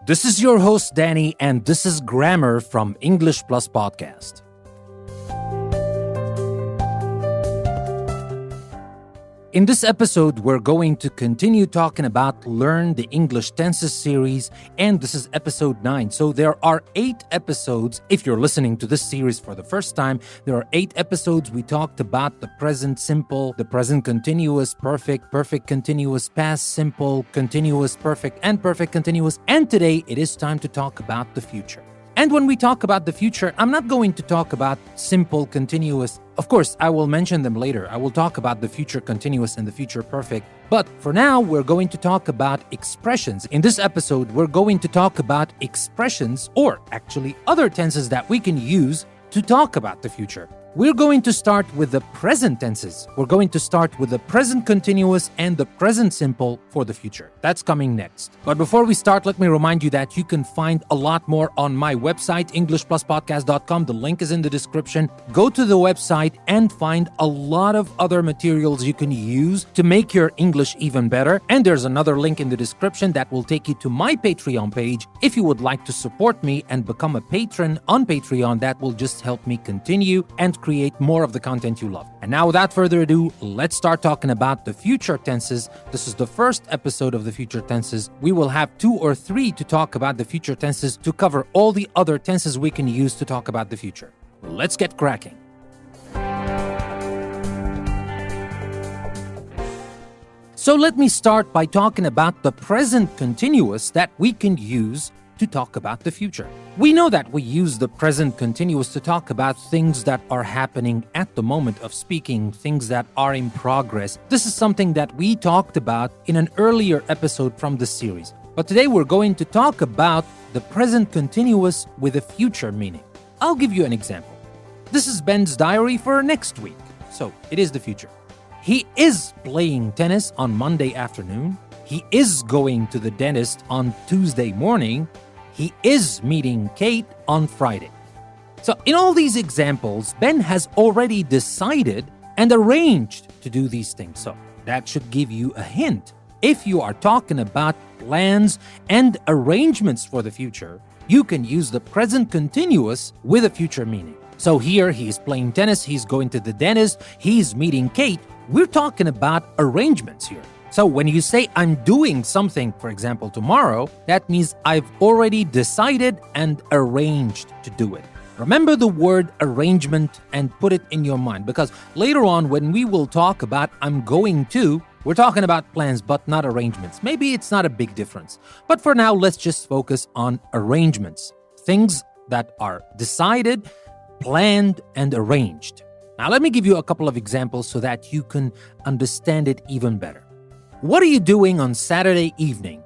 This is your host, Danny, and this is Grammar from English Plus Podcast. In this episode, we're going to continue talking about Learn the English Tenses series, and this is episode 9. So there are 8 episodes. If you're listening to this series for the first time, there are 8 episodes. We talked about the present simple, the present continuous, perfect, perfect continuous, past simple, continuous, perfect, and perfect continuous. And today, it is time to talk about the future. And when we talk about the future, I'm not going to talk about simple, continuous. Of course, I will mention them later. I will talk about the future continuous and the future perfect. But for now, we're going to talk about expressions. In this episode, we're going to talk about expressions, or actually other tenses that we can use to talk about the future. We're going to start with the present tenses. We're going to start with the present continuous and the present simple for the future. That's coming next. But before we start, let me remind you that you can find a lot more on my website, EnglishPlusPodcast.com. The link is in the description. Go to the website and find a lot of other materials you can use to make your English even better. And there's another link in the description that will take you to my Patreon page. If you would like to support me and become a patron on Patreon, that will just help me continue and create more of the content you love. And now, without further ado, let's start talking about the future tenses. This is the first episode of the future tenses. We will have 2 or 3 to talk about the future tenses to cover all the other tenses we can use to talk about the future. Let's get cracking. So let me start by talking about the present continuous that we can use to talk about the future. We know that we use the present continuous to talk about things that are happening at the moment of speaking, things that are in progress. This is something that we talked about in an earlier episode from this series. But today we're going to talk about the present continuous with a future meaning. I'll give you an example. This is Ben's diary for next week. So it is the future. He is playing tennis on Monday afternoon. He is going to the dentist on Tuesday morning. He is meeting Kate on Friday. So in all these examples, Ben has already decided and arranged to do these things. So that should give you a hint. If you are talking about plans and arrangements for the future, you can use the present continuous with a future meaning. So here he's playing tennis, he's going to the dentist, he's meeting Kate. We're talking about arrangements here. So when you say I'm doing something, for example, tomorrow, that means I've already decided and arranged to do it. Remember the word arrangement and put it in your mind, because later on when we will talk about I'm going to, we're talking about plans but not arrangements. Maybe it's not a big difference. But for now, let's just focus on arrangements. Things that are decided, planned, and arranged. Now let me give you a couple of examples so that you can understand it even better. What are you doing on Saturday evening?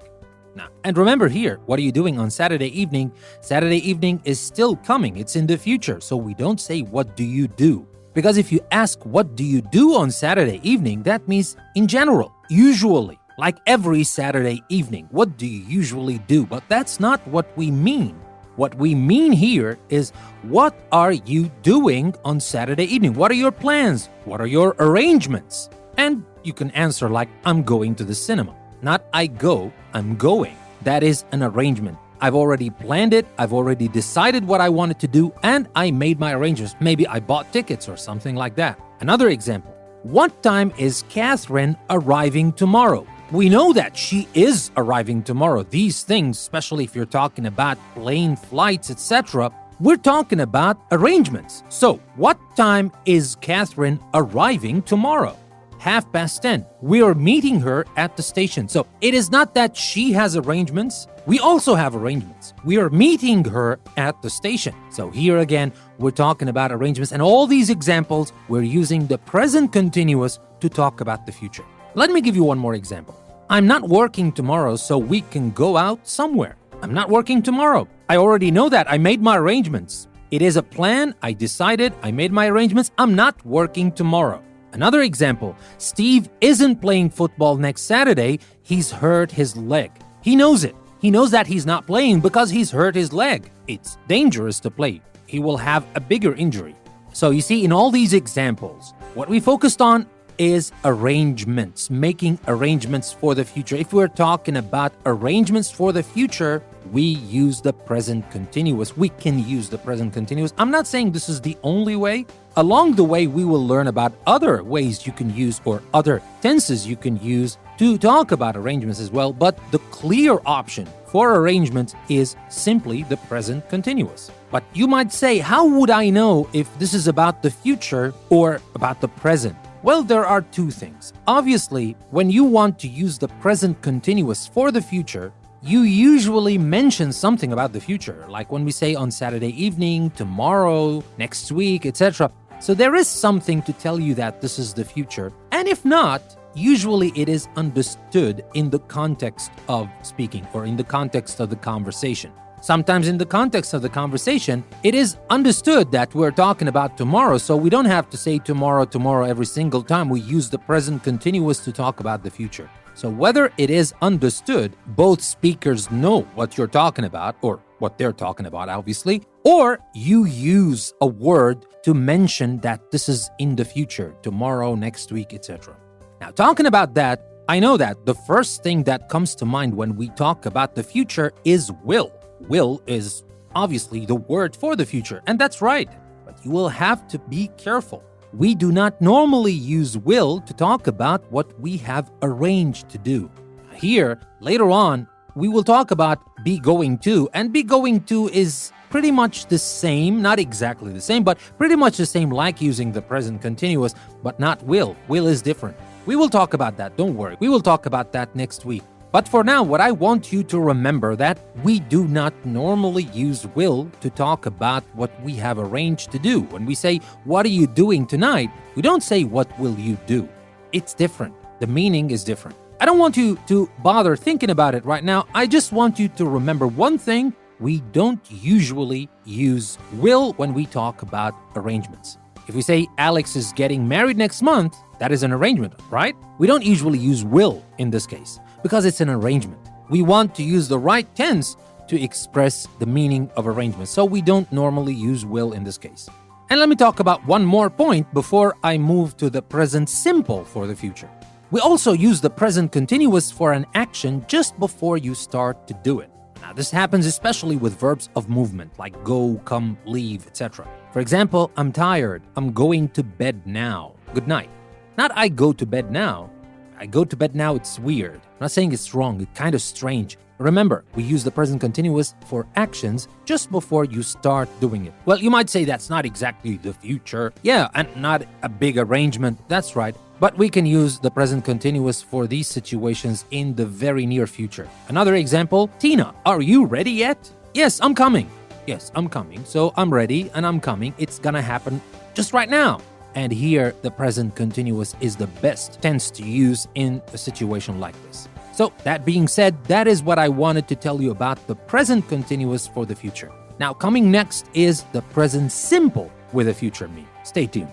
Now, and remember here, what are you doing on Saturday evening? Saturday evening is still coming. It's in the future. So we don't say, what do you do? Because if you ask, what do you do on Saturday evening? That means in general, usually, like every Saturday evening. What do you usually do? But that's not what we mean. What we mean here is, what are you doing on Saturday evening? What are your plans? What are your arrangements? And you can answer like, I'm going to the cinema. Not I go, I'm going. That is an arrangement. I've already planned it, I've already decided what I wanted to do, and I made my arrangements. Maybe I bought tickets or something like that. Another example. What time is Catherine arriving tomorrow? We know that she is arriving tomorrow. These things, especially if you're talking about plane flights, etc., we're talking about arrangements. So, what time is Catherine arriving tomorrow? 10:30. We are meeting her at the station. So it is not that she has arrangements. We also have arrangements. We are meeting her at the station. So here again, we're talking about arrangements. And all these examples, we're using the present continuous to talk about the future. Let me give you one more example. I'm not working tomorrow, so we can go out somewhere. I'm not working tomorrow. I already know that. I made my arrangements. It is a plan. I decided. I made my arrangements. I'm not working tomorrow. Another example, Steve isn't playing football next Saturday. He's hurt his leg. He knows it. He knows that he's not playing because he's hurt his leg. It's dangerous to play. He will have a bigger injury. So you see, in all these examples, what we focused on is arrangements, making arrangements for the future. If we're talking about arrangements for the future, we use the present continuous. We can use the present continuous. I'm not saying this is the only way. Along the way, we will learn about other ways you can use or other tenses you can use to talk about arrangements as well. But the clear option for arrangements is simply the present continuous. But you might say, how would I know if this is about the future or about the present? Well, there are two things. Obviously, when you want to use the present continuous for the future, you usually mention something about the future, like when we say on Saturday evening, tomorrow, next week, etc. So there is something to tell you that this is the future. And if not, usually it is understood in the context of speaking or in the context of the conversation. Sometimes in the context of the conversation, it is understood that we're talking about tomorrow, so we don't have to say tomorrow every single time we use the present continuous to talk about the future. So whether it is understood, both speakers know what you're talking about, or what they're talking about, obviously, or you use a word to mention that this is in the future, tomorrow, next week, etc. Now, talking about that, I know that the first thing that comes to mind when we talk about the future is will. Will is obviously the word for the future, and that's right, but you will have to be careful. We do not normally use will to talk about what we have arranged to do. Here, later on, we will talk about be going to, and be going to is pretty much the same, not exactly the same, but pretty much the same like using the present continuous, but not will. Will is different. We will talk about that, don't worry. We will talk about that next week. But for now, what I want you to remember that we do not normally use will to talk about what we have arranged to do. When we say, what are you doing tonight? We don't say, what will you do? It's different. The meaning is different. I don't want you to bother thinking about it right now. I just want you to remember one thing. We don't usually use will when we talk about arrangements. If we say Alex is getting married next month, that is an arrangement, right? We don't usually use will in this case, because it's an arrangement. We want to use the right tense to express the meaning of arrangement, so we don't normally use will in this case. And let me talk about one more point before I move to the present simple for the future. We also use the present continuous for an action just before you start to do it. Now, this happens especially with verbs of movement, like go, come, leave, etc. For example, I'm tired. I'm going to bed now. Good night. Not I go to bed now. I go to bed now, it's weird. I'm not saying it's wrong, it's kind of strange. Remember, we use the present continuous for actions just before you start doing it. Well, you might say that's not exactly the future. Yeah, and not a big arrangement, that's right. But we can use the present continuous for these situations in the very near future. Another example, Tina, are you ready yet? Yes, I'm coming. Yes, I'm coming. So I'm ready and I'm coming. It's gonna happen just right now. And here, the present continuous is the best tense to use in a situation like this. So, that being said, that is what I wanted to tell you about the present continuous for the future. Now, coming next is the present simple with a future me. Stay tuned.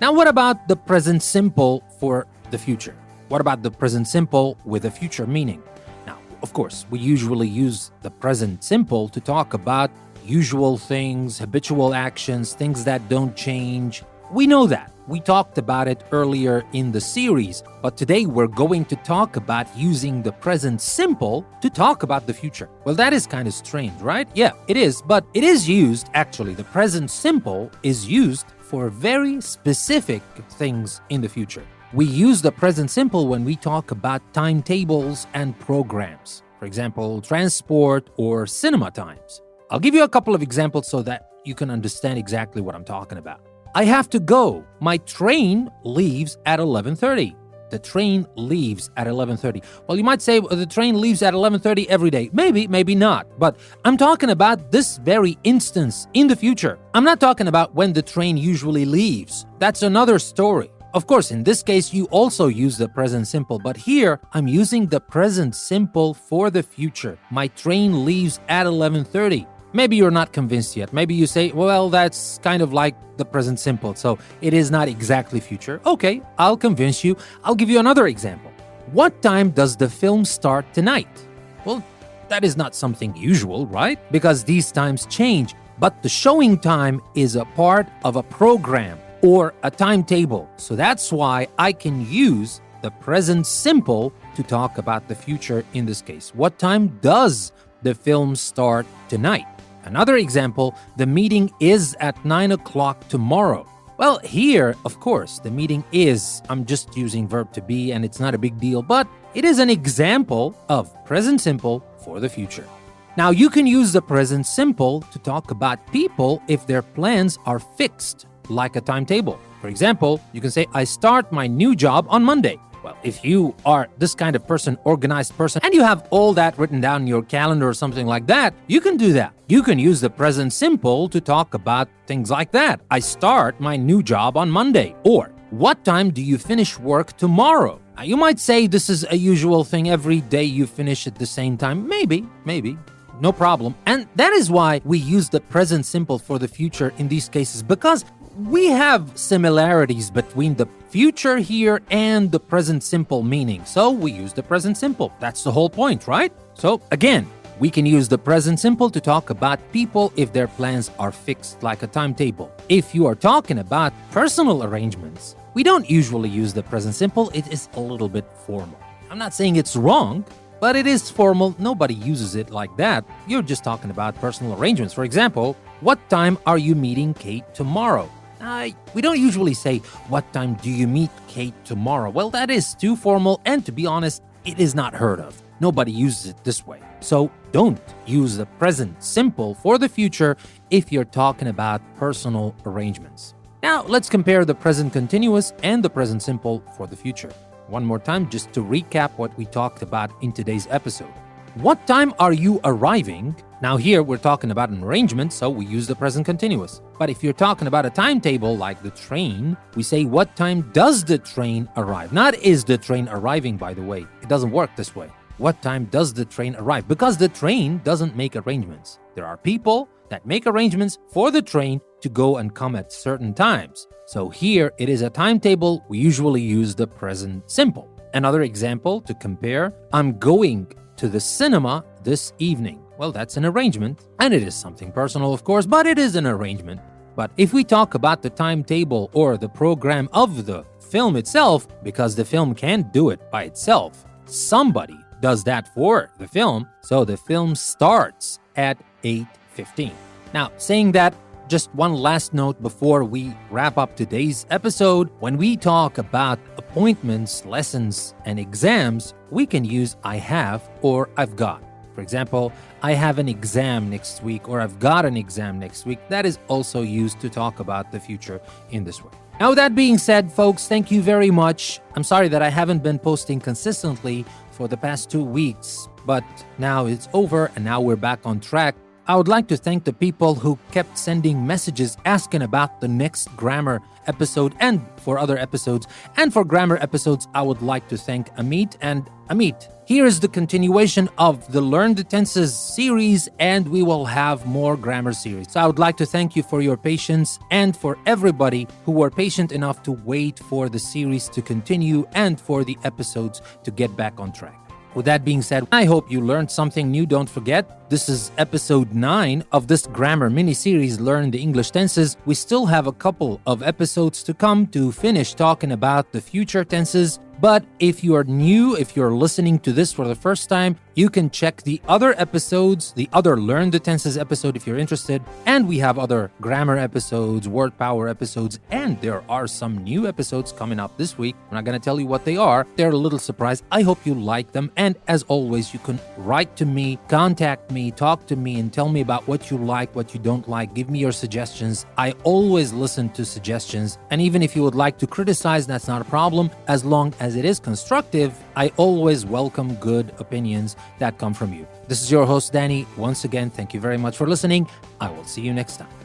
Now, what about the present simple for the future? What about the present simple with a future meaning? Now, of course, we usually use the present simple to talk about usual things, habitual actions, things that don't change. We know that. We talked about it earlier in the series, but today we're going to talk about using the present simple to talk about the future. Well, that is kind of strange, right? Yeah, it is, but it is used, actually, the present simple is used for very specific things in the future. We use the present simple when we talk about timetables and programs. For example, transport or cinema times. I'll give you a couple of examples so that you can understand exactly what I'm talking about. I have to go. My train leaves at 11:30. The train leaves at 11:30. Well, you might say the train leaves at 11:30 every day. Maybe, maybe not. But I'm talking about this very instance in the future. I'm not talking about when the train usually leaves. That's another story. Of course, in this case, you also use the present simple, but here I'm using the present simple for the future. My train leaves at 11:30. Maybe you're not convinced yet. Maybe you say, well, that's kind of like the present simple, so it is not exactly future. Okay, I'll convince you. I'll give you another example. What time does the film start tonight? Well, that is not something usual, right? Because these times change. but the showing time is a part of a program or a timetable. So that's why I can use the present simple to talk about the future in this case. What time does the film start tonight? Another example, the meeting is at 9 o'clock tomorrow. Well, here, of course, the meeting is, I'm just using verb to be and it's not a big deal, but it is an example of present simple for the future. Now, you can use the present simple to talk about people if their plans are fixed, like a timetable. For example, you can say, I start my new job on Monday. Well, if you are this kind of person, organized person, and you have all that written down in your calendar or something like that, you can do that. You can use the present simple to talk about things like that. I start my new job on Monday. Or, what time do you finish work tomorrow? Now, you might say this is a usual thing. Every day you finish at the same time. Maybe. No problem. And that is why we use the present simple for the future in these cases, because we have similarities between the future here and the present simple meaning. So we use the present simple. That's the whole point, right? So again, we can use the present simple to talk about people if their plans are fixed like a timetable. If you are talking about personal arrangements, we don't usually use the present simple. It is a little bit formal. I'm not saying it's wrong, but it is formal. Nobody uses it like that. You're just talking about personal arrangements. For example, what time are you meeting Kate tomorrow? We don't usually say, what time do you meet Kate tomorrow? Well, that is too formal, and to be honest, it is not heard of. Nobody uses it this way. So don't use the present simple for the future if you're talking about personal arrangements. Now, let's compare the present continuous and the present simple for the future. One more time, just to recap what we talked about in today's episode. What time are you arriving? Now here we're talking about an arrangement, so we use the present continuous. But if you're talking about a timetable like the train, we say what time does the train arrive? Not is the train arriving, by the way. It doesn't work this way. What time does the train arrive? Because the train doesn't make arrangements. There are people that make arrangements for the train to go and come at certain times. So here it is a timetable. We usually use the present simple. Another example to compare, I'm going to the cinema this evening. Well, that's an arrangement, and it is something personal, of course, but it is an arrangement. But if we talk about the timetable or the program of the film itself, because the film can't do it by itself, somebody does that for the film, so the film starts at 8:15. Now, saying that, just one last note before we wrap up today's episode. When we talk about appointments, lessons, and exams, we can use I have or I've got. For example, I have an exam next week or I've got an exam next week. That is also used to talk about the future in this way. Now, with that being said, folks, thank you very much. I'm sorry that I haven't been posting consistently for the past 2 weeks, but now it's over and now we're back on track. I would like to thank the people who kept sending messages asking about the next grammar episode and for other episodes. And for grammar episodes, I would like to thank Amit. And Amit, here is the continuation of the Learn the Tenses series, and we will have more grammar series. So I would like to thank you for your patience and for everybody who were patient enough to wait for the series to continue and for the episodes to get back on track. With that being said, I hope you learned something new. Don't forget, this is episode 9 of this grammar mini-series, Learn the English Tenses. We still have a couple of episodes to come to finish talking about the future tenses. But if you are new, if you're listening to this for the first time, you can check the other episodes, the other Learn the Tenses episode if you're interested. And we have other grammar episodes, word power episodes, and there are some new episodes coming up this week. I'm not going to tell you what they are. They're a little surprise. I hope you like them. And as always, you can write to me, contact me, talk to me, and tell me about what you like, what you don't like. Give me your suggestions. I always listen to suggestions. And even if you would like to criticize, that's not a problem. As long as it is constructive, I always welcome good opinions that come from you. This is your host, Danny. Once again, thank you very much for listening. I will see you next time.